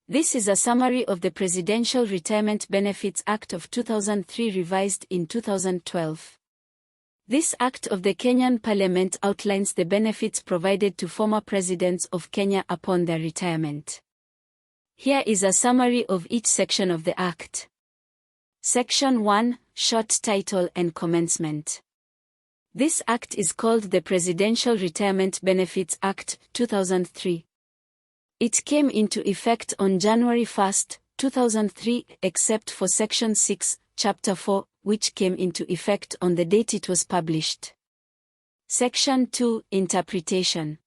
This is a summary of the Presidential Retirement Benefits Act of 2003 revised in 2012. This Act of the Kenyan Parliament outlines the benefits provided to former presidents of Kenya upon their retirement. Here is a summary of each section of the Act. Section 1, Short Title and Commencement. This Act is called the Presidential Retirement Benefits Act, 2003. It came into effect on January 1, 2003, except for Section 6, Chapter 4, which came into effect on the date it was published. Section 2, Interpretation.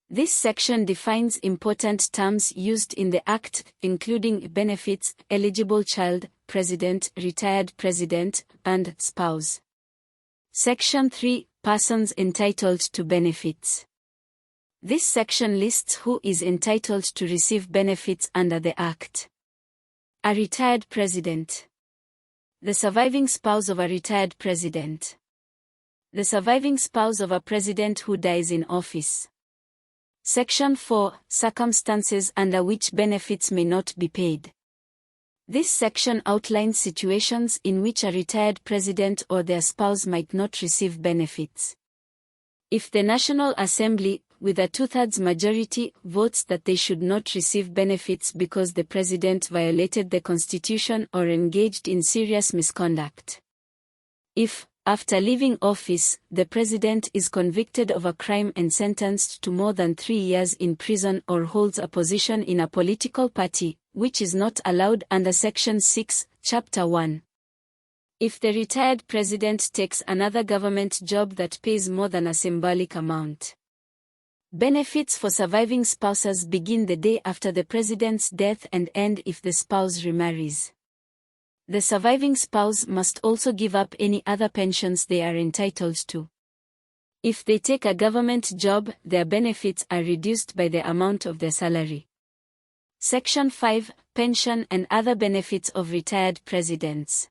This section defines important terms used in the Act, including benefits, eligible child, president, retired president, and spouse. Section 3, Persons entitled to benefits. This section lists who is entitled to receive benefits under the Act. A retired president. The surviving spouse of a retired president. The surviving spouse of a president who dies in office. Section 4, Circumstances under which benefits may not be paid. This section outlines situations in which a retired president or their spouse might not receive benefits. If the National Assembly, with a two-thirds majority, votes that they should not receive benefits because the president violated the Constitution or engaged in serious misconduct. If, after leaving office, the president is convicted of a crime and sentenced to more than 3 years in prison or holds a position in a political party, which is not allowed under Section 6, Chapter 1. If the retired president takes another government job that pays more than a symbolic amount. Benefits for surviving spouses begin the day after the president's death and end if the spouse remarries. The surviving spouse must also give up any other pensions they are entitled to. If they take a government job, their benefits are reduced by the amount of their salary. Section 5, Pension and other benefits of retired presidents.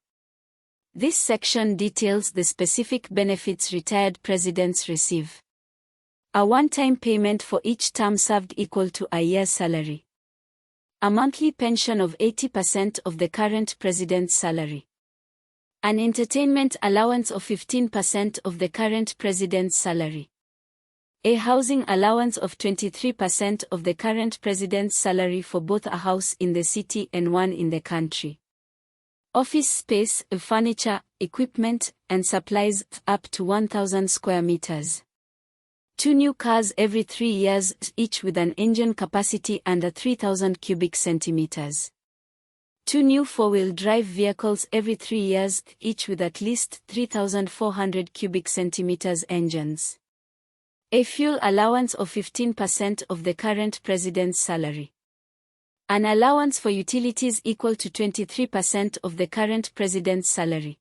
This section details the specific benefits retired presidents receive. A one-time payment for each term served equal to a year's salary. A monthly pension of 80% of the current president's salary. An entertainment allowance of 15% of the current president's salary. A housing allowance of 23% of the current president's salary for both a house in the city and one in the country. Office space, furniture, equipment, and supplies up to 1,000 square meters. 2 new cars every 3 years, each with an engine capacity under 3,000 cubic centimeters. 2 new four-wheel drive vehicles every 3 years, each with at least 3,400 cubic centimeters engines. A fuel allowance of 15% of the current president's salary. An allowance for utilities equal to 23% of the current president's salary.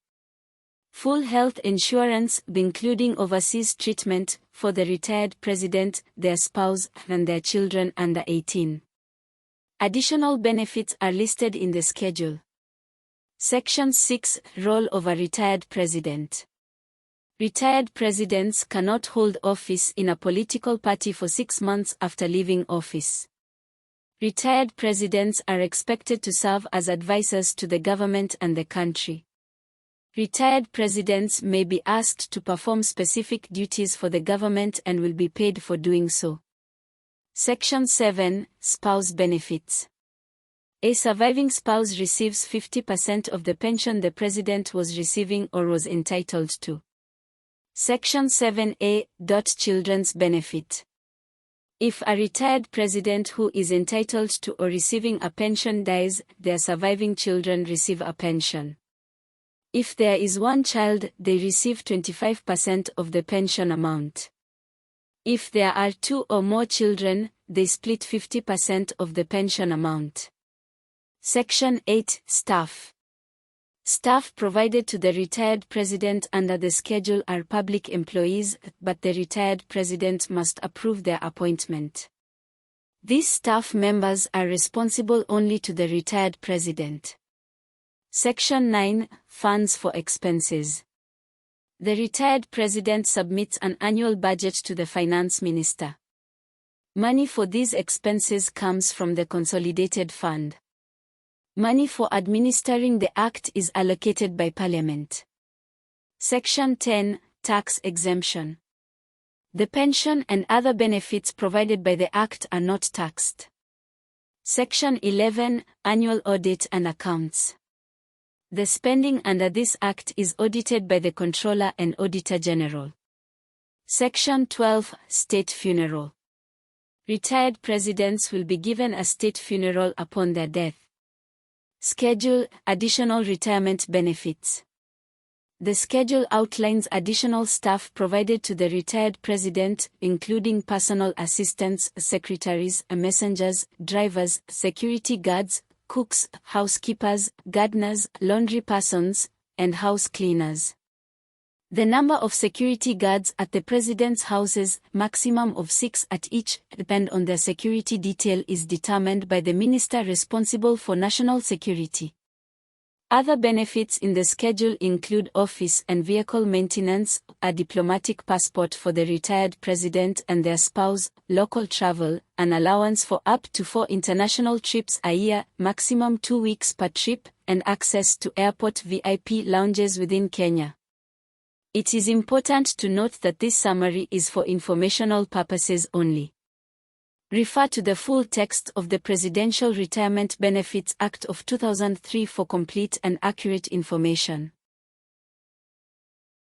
Full health insurance, including overseas treatment, for the retired president, their spouse, and their children under 18. Additional benefits are listed in the schedule. Section 6, Role of a retired president. Retired presidents cannot hold office in a political party for 6 months after leaving office. Retired presidents are expected to serve as advisors to the government and the country. Retired presidents may be asked to perform specific duties for the government and will be paid for doing so. Section 7, Spouse Benefits. A surviving spouse receives 50% of the pension the president was receiving or was entitled to. Section 7A, Children's Benefit. If a retired president who is entitled to or receiving a pension dies, their surviving children receive a pension. If there is one child, they receive 25% of the pension amount. If there are 2 or more children, they split 50% of the pension amount. Section 8, Staff. Staff provided to the retired president under the schedule are public employees, but the retired president must approve their appointment. These staff members are responsible only to the retired president. Section 9, Funds for Expenses. The retired president submits an annual budget to the finance minister. Money for these expenses comes from the Consolidated Fund. Money for administering the Act is allocated by Parliament. Section 10, Tax Exemption. The pension and other benefits provided by the Act are not taxed. Section 11, Annual Audit and Accounts. The spending under this Act is audited by the Controller and Auditor-General. Section 12, State Funeral. Retired presidents will be given a state funeral upon their death. Schedule, Additional Retirement Benefits. The schedule outlines additional staff provided to the retired president, including personal assistants, secretaries, messengers, drivers, security guards, cooks, housekeepers, gardeners, laundry persons, and house cleaners. The number of security guards at the president's houses, maximum of 6 at each, depend on their security detail, is determined by the minister responsible for national security. Other benefits in the schedule include office and vehicle maintenance, a diplomatic passport for the retired president and their spouse, local travel, an allowance for up to 4 international trips a year, maximum 2 weeks per trip, and access to airport VIP lounges within Kenya. It is important to note that this summary is for informational purposes only. Refer to the full text of the Presidential Retirement Benefits Act of 2003 for complete and accurate information.